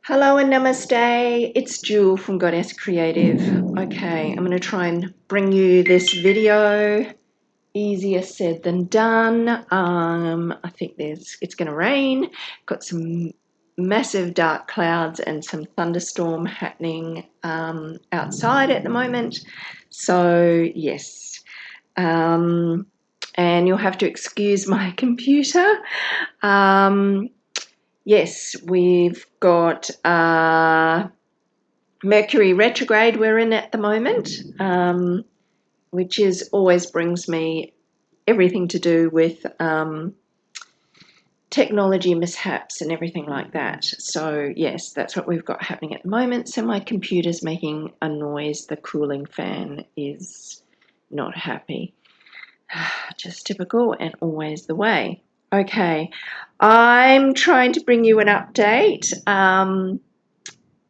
Hello and namaste. It's Jewel from Goddess Creative. Okay, I'm going to try and bring you this video. Easier said than done. I think it's going to rain. Got some massive dark clouds and some thunderstorm happening outside at the moment. So yes, and you'll have to excuse my computer. Yes, we've got Mercury retrograde we're in at the moment, which always brings me everything to do with technology mishaps and everything like that. So yes, that's what we've got happening at the moment. So my computer's making a noise. The cooling fan is not happy. Just typical and always the way. Okay, I'm trying to bring you an update.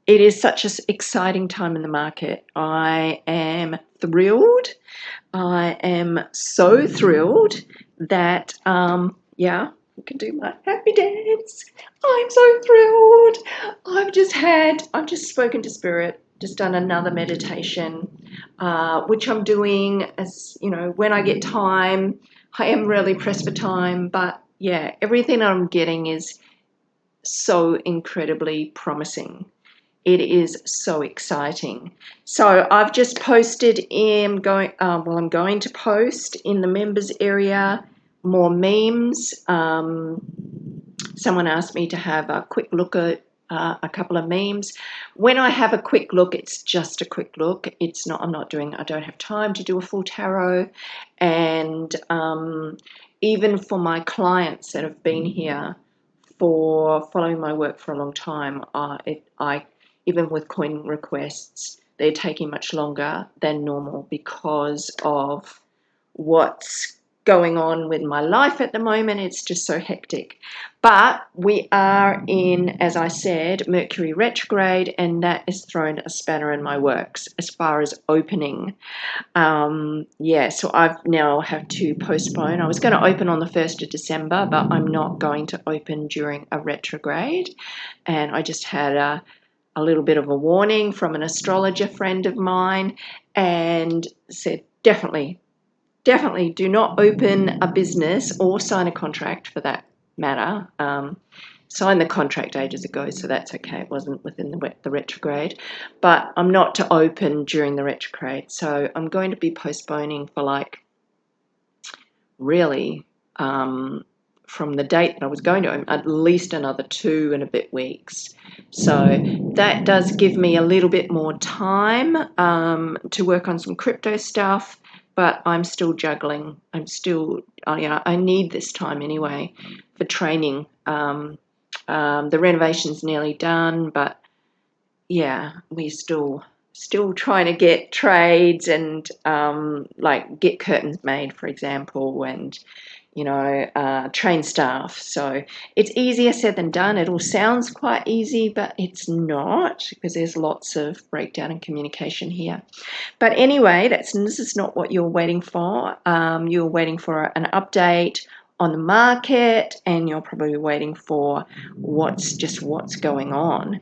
It is such an exciting time in the market. I am thrilled. I am so thrilled that, yeah, you can do my happy dance. I'm so thrilled. I've just spoken to Spirit, just done another meditation, which I'm doing as, when I get time. I am really pressed for time, but yeah, everything I'm getting is so incredibly promising. It is so exciting. So I've just posted I'm going to post in the members area more memes. Someone asked me to have a quick look at a couple of memes. When I have a quick look, it's just a quick look. I don't have time to do a full tarot. And even for my clients that have been here for following my work for a long time, even with coin requests, they're taking much longer than normal because of what's going on with my life at the moment. It's just so hectic. But we are in, as I said, Mercury retrograde, and that has thrown a spanner in my works as far as opening. So I've now had to postpone. I was going to open on the 1st of December, but I'm not going to open during a retrograde. And I just had a little bit of a warning from an astrologer friend of mine and said, definitely do not open a business or sign a contract for that matter. Signed the contract ages ago, so that's okay. It wasn't within the retrograde, but I'm not to open during the retrograde. So I'm going to be postponing for really from the date that I was going to open, at least another 2 and a bit weeks. So that does give me a little bit more time to work on some crypto stuff, but I'm still juggling. I need this time anyway for training. The renovation's nearly done, but yeah, we're still trying to get trades and get curtains made, for example, and train staff. So it's easier said than done. It all sounds quite easy, but it's not, because there's lots of breakdown in communication here. But anyway, this is not what you're waiting for. You're waiting for an update on the market, and you're probably waiting for what's going on.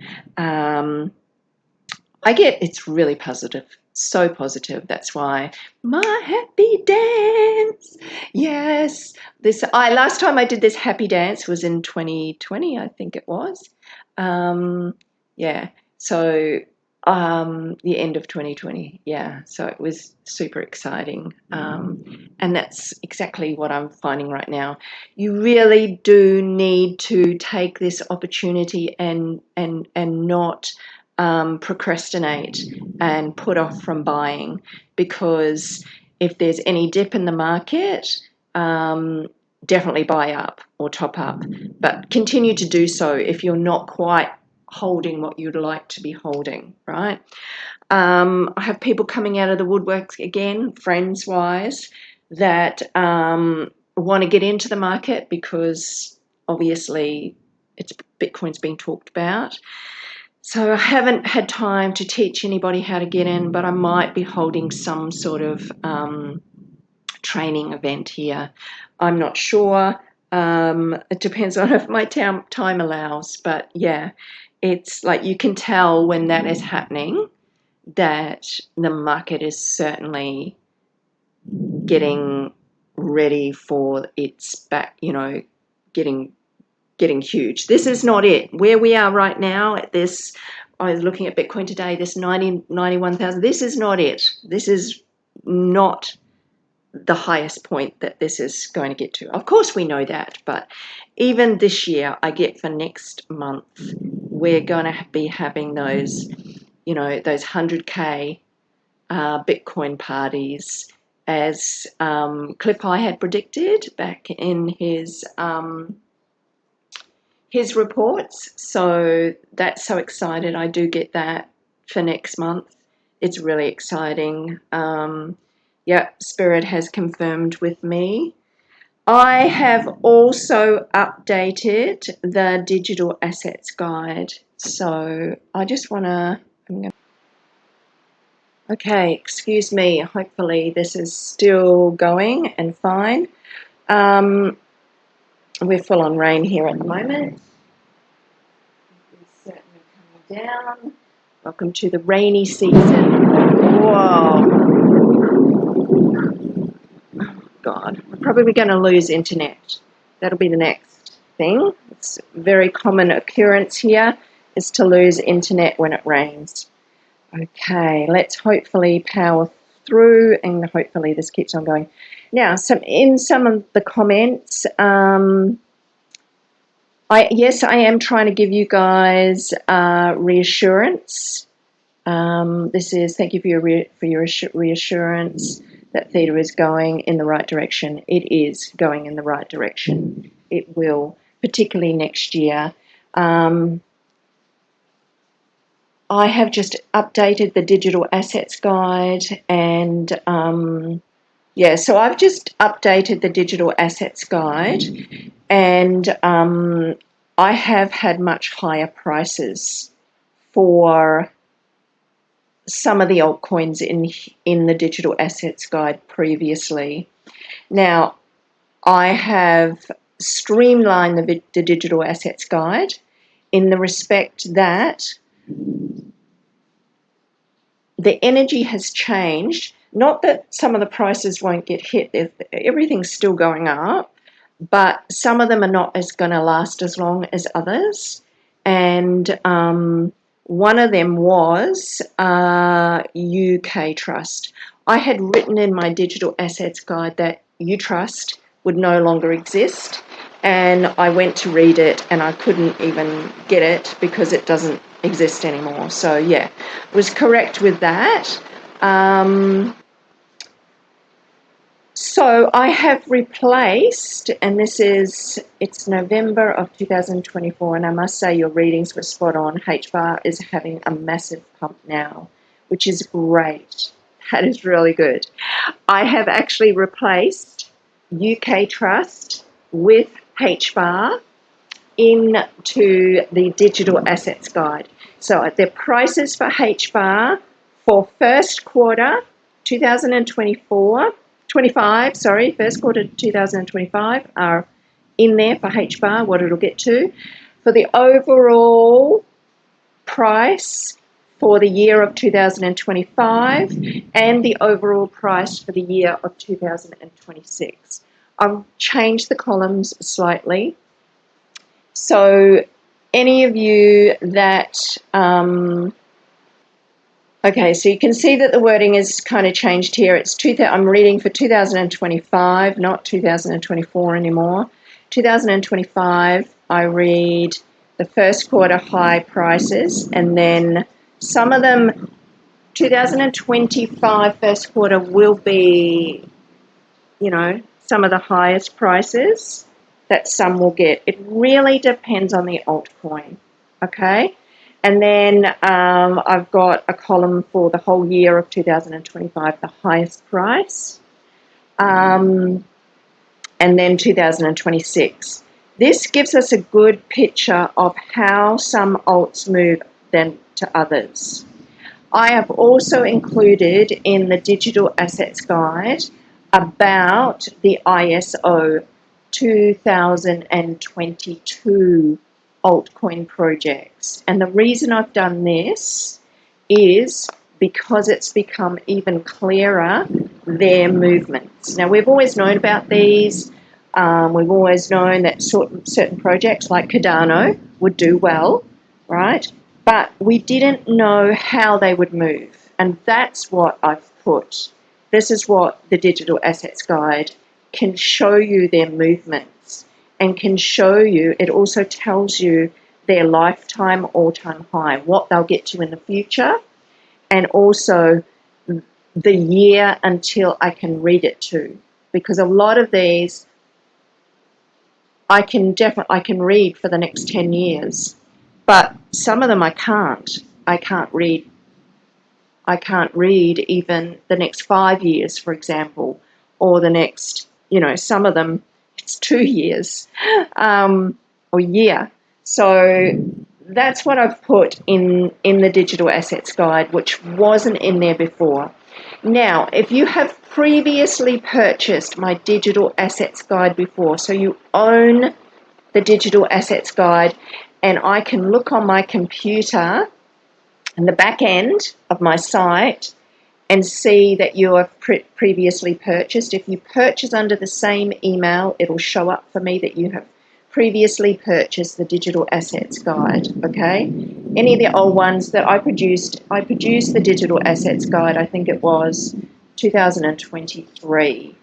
It's really positive, so positive. That's why my happy dance. Yes, last time I did this happy dance was in 2020, I think it was. So the end of 2020. Yeah, so it was super exciting. And that's exactly what I'm finding right now. You really do need to take this opportunity and not procrastinate and put off from buying, because if there's any dip in the market, definitely buy up or top up, but continue to do so if you're not quite holding what you'd like to be holding, right? I have people coming out of the woodworks again, friends-wise, that want to get into the market because obviously Bitcoin's being talked about. So I haven't had time to teach anybody how to get in, but I might be holding some sort of training event here. I'm not sure. It depends on if my time allows, but yeah, it's like you can tell when that is happening that the market is certainly getting ready for its back, getting huge. This is not it. Where we are right now at this, I was looking at Bitcoin today, this 91,000, this is not it. This is not the highest point that this is going to get to. Of course we know that, but even this year, I get for next month, we're going to be having those, those 100K Bitcoin parties as Cliff High had predicted back in his reports. So that's so excited. I do get that for next month. It's really exciting. Spirit has confirmed with me. I have also updated the digital assets guide. So I just want to, okay, excuse me. Hopefully this is still going and fine. We're full on rain here at the moment. It's certainly coming down. Welcome to the rainy season. Whoa. Oh, God. We're probably going to lose internet. That'll be the next thing. It's a very common occurrence here is to lose internet when it rains. Okay, let's hopefully power through and hopefully this keeps on going. Now, in some of the comments, yes, I am trying to give you guys reassurance. This is thank you for your reassurance that theta is going in the right direction. It is going in the right direction. It will, particularly next year. I have just updated the digital assets guide and so I've just updated the digital assets guide and I have had much higher prices for some of the altcoins in the digital assets guide previously. Now, I have streamlined the digital assets guide in the respect that the energy has changed. Not that some of the prices won't get hit. Everything's still going up, but some of them are not going to last as long as others. And one of them was UK Trust. I had written in my digital assets guide that UTrust would no longer exist, and I went to read it and I couldn't even get it because it doesn't exist anymore. So yeah, was correct with that. So I have replaced, and it's November of 2024, and I must say your readings were spot on. HBAR is having a massive pump now, which is great. That is really good. I have actually replaced UK Trust with HBAR into the digital assets guide. So the prices for HBAR for first quarter 2025 are in there for HBAR, what it'll get to. For the overall price for the year of 2025 and the overall price for the year of 2026. I've changed the columns slightly. So any of you that, okay, so you can see that the wording is kind of changed here. I'm reading for 2025, not 2024 anymore. 2025, I read the first quarter high prices, and then some of them, 2025 first quarter will be, some of the highest prices that some will get. It really depends on the altcoin, okay? And then I've got a column for the whole year of 2025, the highest price, and then 2026. This gives us a good picture of how some alts move then to others. I have also included in the digital assets guide about the ISO 2022 altcoin projects. And the reason I've done this is because it's become even clearer their movements. Now, we've always known about these. We've always known that certain projects like Cardano would do well, right? But we didn't know how they would move. And that's what I've put. This is what the Digital Assets Guide can show you, their movements, and can show you, it also tells you their lifetime all-time high, what they'll get to in the future, and also the year until I can read it to. Because a lot of these I can read for the next 10 years, but some of them I can't. I can't read even the next 5 years, for example, or the next, some of them it's 2 years or year. So that's what I've put in the Digital Assets Guide, which wasn't in there before. Now, if you have previously purchased my Digital Assets Guide before, so you own the Digital Assets Guide, and I can look on my computer and the back end of my site and see that you have previously purchased. If you purchase under the same email, it'll show up for me that you have previously purchased the Digital Assets Guide, okay? Any of the old ones that I produced the Digital Assets Guide, I think it was 2023,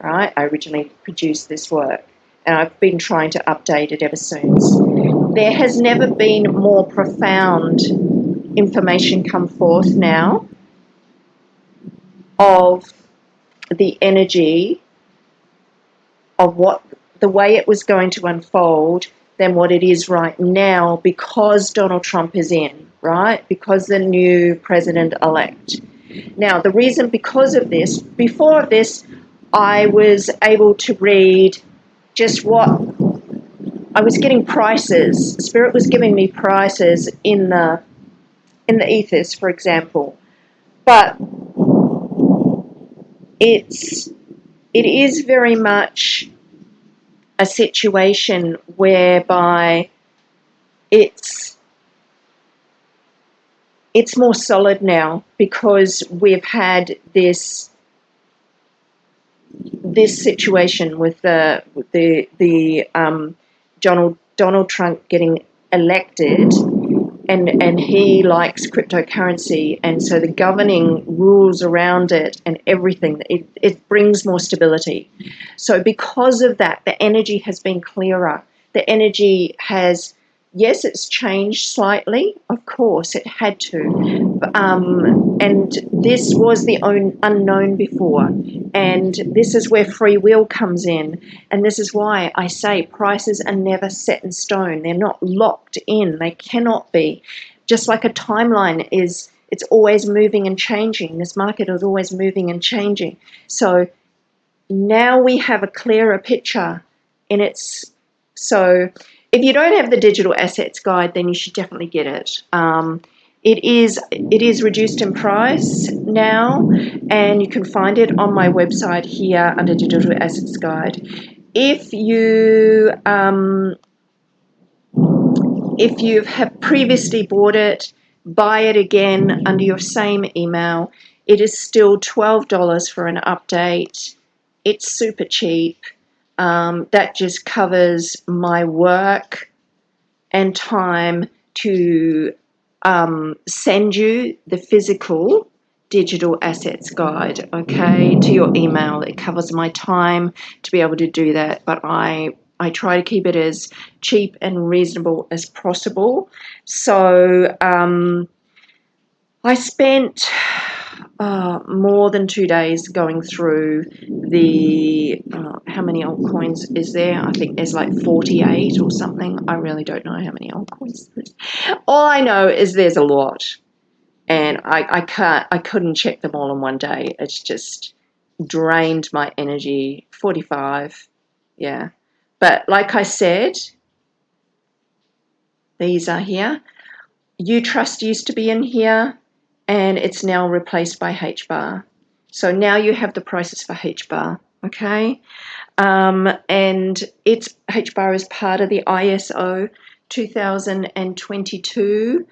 right? I originally produced this work, and I've been trying to update it ever since. There has never been more profound information come forth now of the energy of what the way it was going to unfold than what it is right now, because Donald Trump is in, right? Because the new president-elect. Now, the reason because of this, before this, I was able to read just what I was getting prices. Spirit was giving me prices in the ethers, for example. But it is very much a situation whereby it's more solid now, because we've had this situation with the Donald Trump getting elected, and he likes cryptocurrency, and so the governing rules around it and everything, it brings more stability. So because of that, the energy has been clearer. The energy has, yes, it's changed slightly, of course it had to, and this was the unknown before, and this is where free will comes in, and this is why I say prices are never set in stone. They're not locked in. They cannot be. Just like a timeline is, it's always moving and changing. This market is always moving and changing. So now we have a clearer picture, and so if you don't have the Digital Assets Guide, then you should definitely get it. It is reduced in price now, and you can find it on my website here under Digital Assets Guide. If you have previously bought it, buy it again under your same email. It is still $12 for an update. It's super cheap. That just covers my work and time to send you the physical Digital Assets Guide, okay, to your email. It covers my time to be able to do that, but I try to keep it as cheap and reasonable as possible. So I spent more than 2 days going through the, how many altcoins is there? I think there's like 48 or something. I really don't know how many altcoins there is. All I know is there's a lot, and I couldn't check them all in one day. It's just drained my energy. 45, yeah. But like I said, these are here. Utrust used to be in here, and it's now replaced by HBAR. So now you have the prices for HBAR. okay? And its HBAR is part of the ISO 2022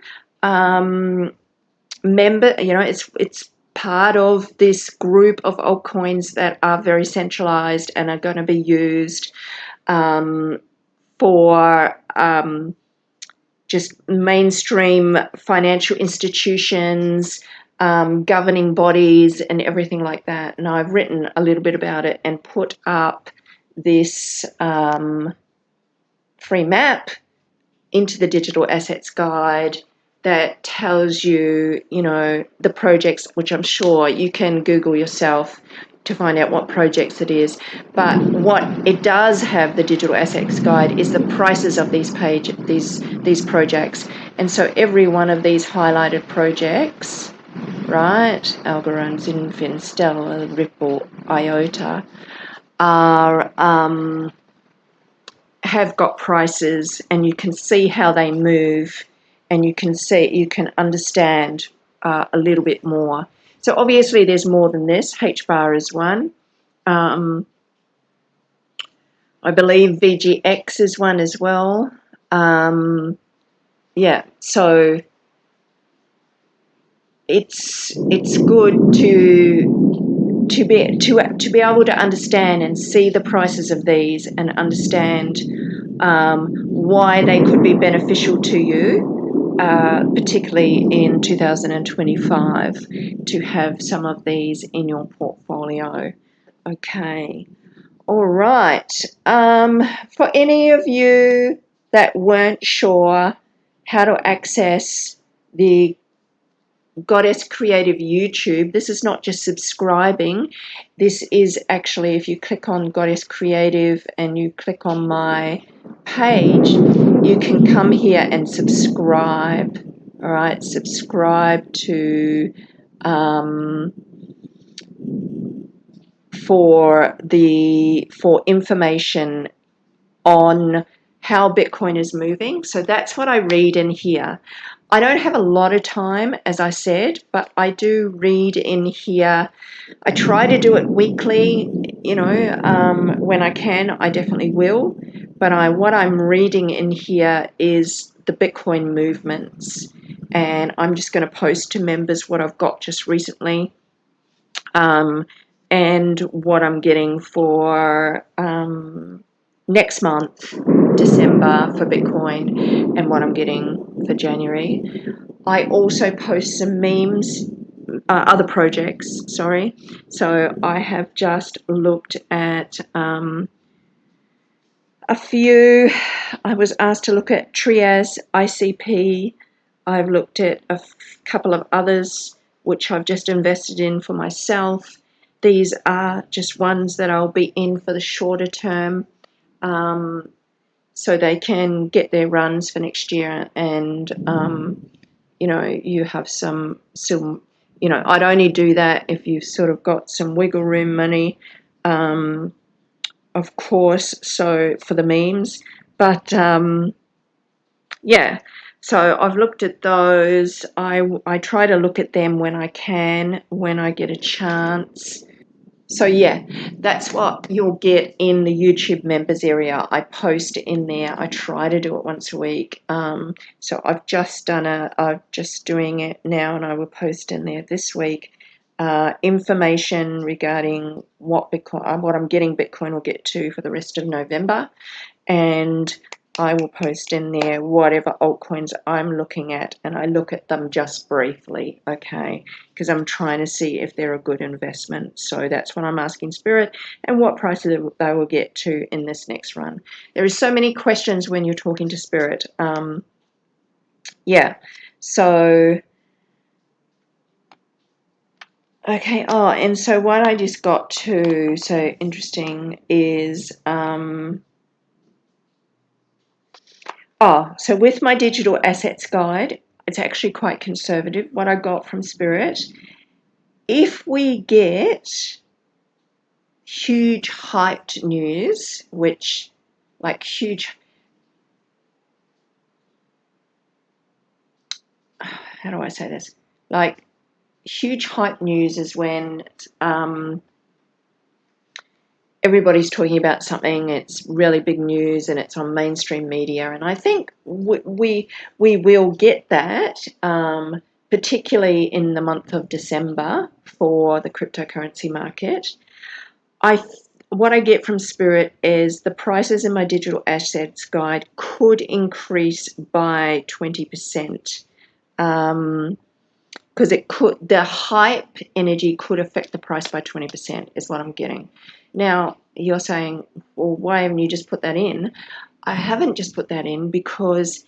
member. It's part of this group of altcoins that are very centralized and are going to be used for just mainstream financial institutions, governing bodies, and everything like that. And I've written a little bit about it and put up this free map into the digital assets guide that tells you, the projects, which I'm sure you can Google yourself to find out what projects it is. But what it does have, the digital assets guide, is the prices of these projects. And so every one of these highlighted projects, right, Algorand, Zinfin, Stellar, Ripple, IOTA, are have got prices, and you can see how they move, and you can understand a little bit more. So obviously there's more than this. HBAR is one. I believe VGX is one as well. Yeah, so it's good to be able to understand and see the prices of these, and understand why they could be beneficial to you, particularly in 2025, to have some of these in your portfolio. Okay, all right. For any of you that weren't sure how to access the Goddess Creative YouTube, this is not just subscribing. This is actually, if you click on Goddess Creative and you click on my page, you can come here and subscribe. All right, subscribe to for information on how Bitcoin is moving. So that's what I read in here. I don't have a lot of time, as I said, but I do read in here. I try to do it weekly, when I can, I definitely will. But what I'm reading in here is the Bitcoin movements. And I'm just going to post to members what I've got just recently, and what I'm getting for next month, December, for Bitcoin, and what I'm getting for January. I also post some memes, other projects, sorry. So I have just looked at a few. I was asked to look at Trias, ICP. I've looked at a couple of others which I've just invested in for myself. These are just ones that I'll be in for the shorter term, so they can get their runs for next year, and you have some, I'd only do that if you've sort of got some wiggle room money, of course, so for the memes. But yeah, so I've looked at those. I try to look at them when I can, when I get a chance. So yeah, that's what you'll get in the YouTube members area. I post in there. I try to do it once a week. So I'm just doing it now, and I will post in there this week information regarding what I'm getting Bitcoin will get to for the rest of November, and I will post in there whatever altcoins I'm looking at, and I look at them just briefly, okay, because I'm trying to see if they're a good investment. So that's what I'm asking Spirit, and what price they will get to in this next run. There is so many questions when you're talking to Spirit. Yeah, so okay. Oh, and so what I just got to, so interesting, is so with my digital assets guide, it's actually quite conservative, what I got from Spirit. If we get huge hyped news, which, like, how do I say this? Like, huge hype news is when everybody's talking about something, it's really big news and it's on mainstream media, and I think we will get that, particularly in the month of December for the cryptocurrency market. What I get from Spirit is the prices in my digital assets guide could increase by 20%. Because the hype energy could affect the price by 20% is what I'm getting. Now, you're saying, well, why haven't you just put that in? I haven't just put that in because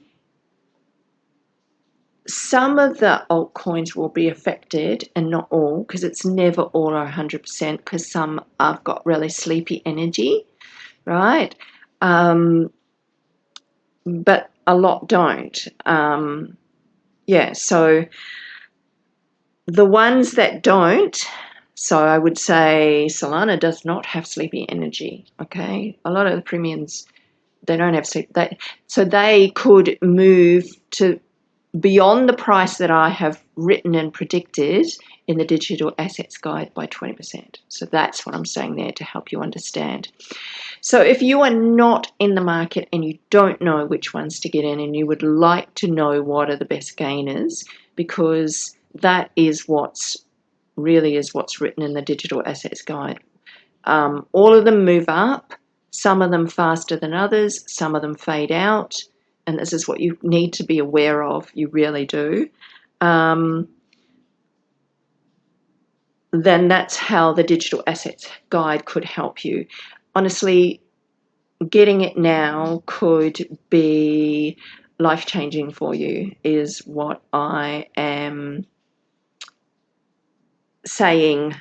some of the altcoins will be affected and not all, because it's never all 100%, because some have got really sleepy energy, right? But a lot don't. So the ones that don't, so I would say Solana does not have sleepy energy, okay? A lot of the premiums, they don't have sleep. So they could move to beyond the price that I have written and predicted in the digital assets guide by 20%. So that's what I'm saying there to help you understand. So if you are not in the market and you don't know which ones to get in and you would like to know what are the best gainers, because that is what's written in the digital assets guide. All of them move up, some of them faster than others, some of them fade out, and this is what you need to be aware of, you really do. Then that's how the digital assets guide could help you. Honestly, getting it now could be life-changing for you, is what I am saying.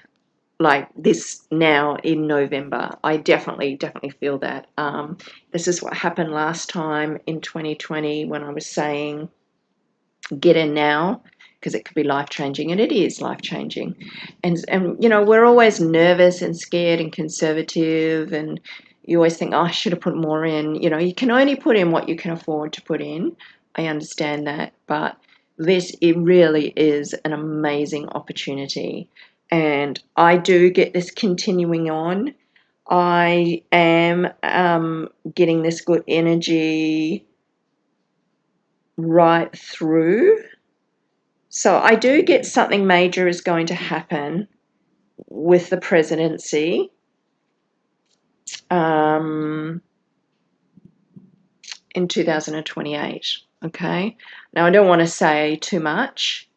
Like this now in November, I definitely feel that. This is what happened last time in 2020 when I was saying get in now, because it could be life-changing, and it is life-changing. And we're always nervous and scared and conservative, and you always think, oh, I should have put more in. You can only put in what you can afford to put in. I understand that, but it really is an amazing opportunity, and I do get this continuing on. I am getting this good energy right through. So I do get something major is going to happen with the presidency in 2028. Okay. Now, I don't want to say too much,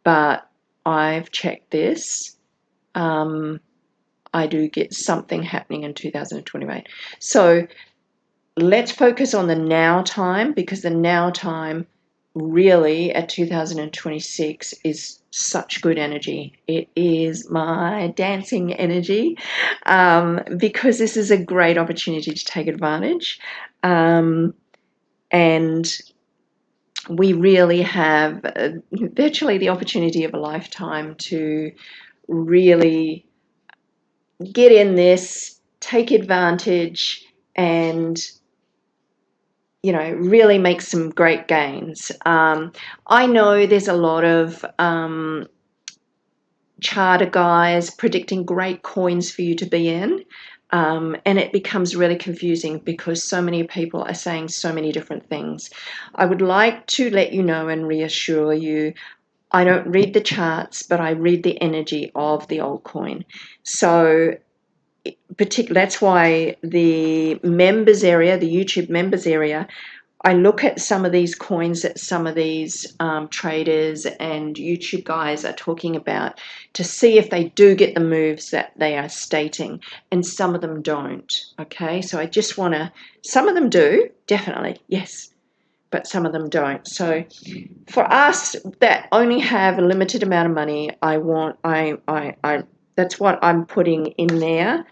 but I've checked this. I do get something happening in 2028. So let's focus on the now time, because the now time really at 2026 is such good energy. It is my dancing energy, because this is a great opportunity to take advantage. And we really have virtually the opportunity of a lifetime to really get in this, take advantage, and really make some great gains. I know there's a lot of charter guys predicting great coins for you to be in, and it becomes really confusing because so many people are saying so many different things. I would like to let you know and reassure you, I don't read the charts, but I read the energy of the altcoin. So that's why the members area, the YouTube members area, I look at some of these coins that some of these traders and YouTube guys are talking about to see if they do get the moves that they are stating, and some of them don't. Okay, so I just want to, some of them do, definitely, yes, but some of them don't. So for us that only have a limited amount of money, that's what I'm putting in there.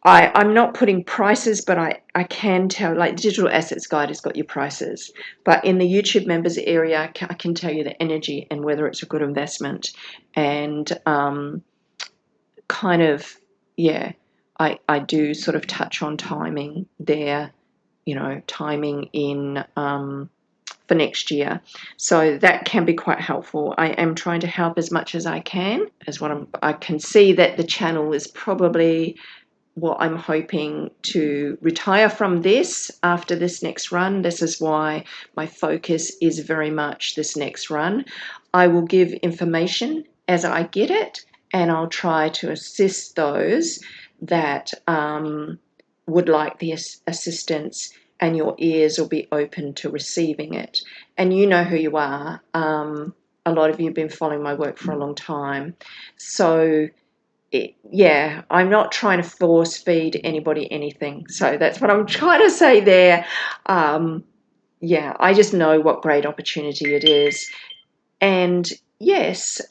I'm not putting prices, but I can tell, like Digital Assets Guide has got your prices. But in the YouTube members area, I can tell you the energy and whether it's a good investment. And I do sort of touch on timing there, timing in for next year. So that can be quite helpful. I am trying to help as much as I can. I can see that the channel is probably what I'm hoping to retire from this after this next run. This is why my focus is very much this next run. I will give information as I get it, and I'll try to assist those that would like the assistance, and your ears will be open to receiving it. And you know who you are. A lot of you have been following my work for a long time. So I'm not trying to force feed anybody anything. So that's what I'm trying to say there. I just know what great opportunity it is. And yes,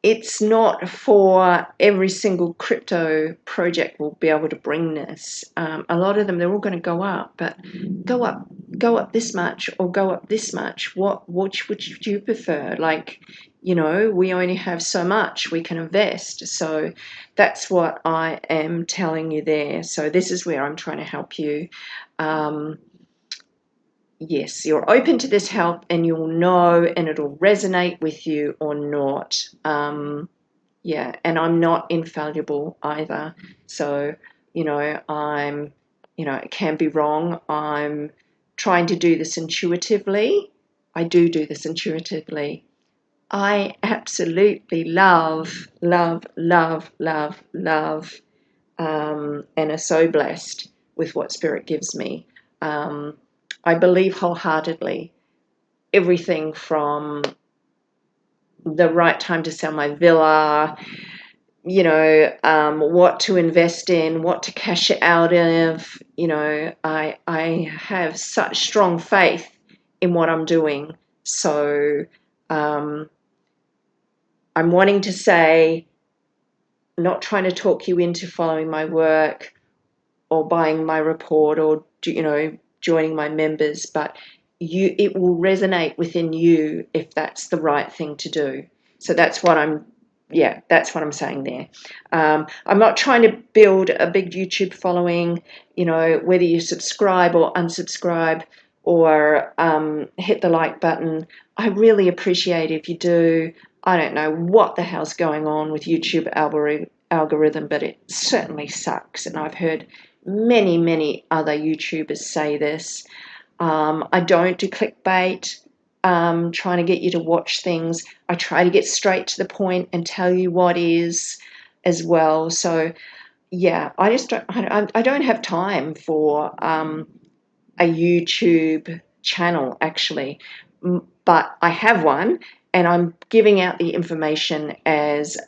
it's not for every single crypto project will be able to bring this. A lot of them, they're all going to go up, but go up this much or go up this much. Which would you prefer? Like, we only have so much we can invest. So that's what I am telling you there. So this is where I'm trying to help you. Yes, you're open to this help, and you'll know, and it'll resonate with you or not. And I'm not infallible either. So, it can be wrong. I'm trying to do this intuitively. I do this intuitively. I absolutely love, love, love, love, love, and are so blessed with what Spirit gives me. I believe wholeheartedly everything from the right time to sell my villa, what to invest in, what to cash out of. I have such strong faith in what I'm doing. So I'm wanting to say, not trying to talk you into following my work or buying my report or, joining my members, but it will resonate within you if that's the right thing to do. So that's what I'm saying there. I'm not trying to build a big YouTube following, whether you subscribe or unsubscribe or hit the like button. I really appreciate if you do. I don't know what the hell's going on with YouTube algorithm, but it certainly sucks. And I've heard many, many other YouTubers say this. I don't do clickbait, trying to get you to watch things. I try to get straight to the point and tell you what is as well. So, I don't have time for a YouTube channel, actually. But I have one, and I'm giving out the information as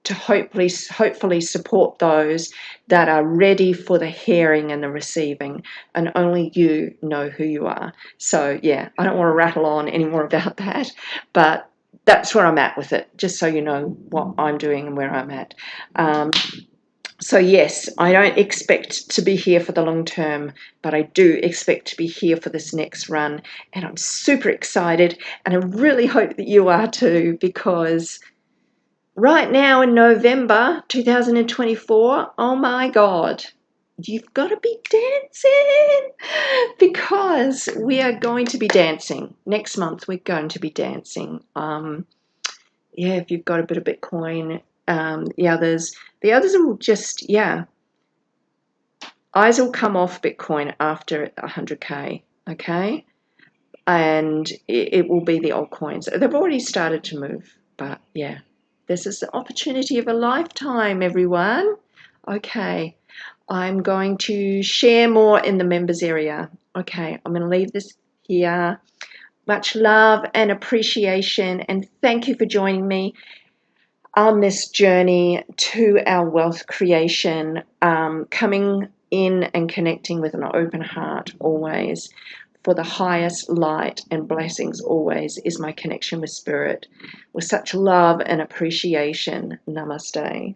to hopefully support those that are ready for the hearing and the receiving, and only you know who you are. So I don't want to rattle on any more about that, but that's where I'm at with it, just so you know what I'm doing and where I'm at. So yes, I don't expect to be here for the long term, but I do expect to be here for this next run, and I'm super excited, and I really hope that you are too, because right now in November 2024, oh my God, you've got to be dancing, because we are going to be dancing. Next month, we're going to be dancing. If you've got a bit of Bitcoin, the others will just, eyes will come off Bitcoin after 100K, okay? And it will be the altcoins. They've already started to move, but this is the opportunity of a lifetime, everyone. Okay, I'm going to share more in the members area. Okay, I'm going to leave this here. Much love and appreciation, and thank you for joining me on this journey to our wealth creation, coming in and connecting with an open heart always. For the highest light and blessings always is my connection with Spirit. With such love and appreciation, namaste.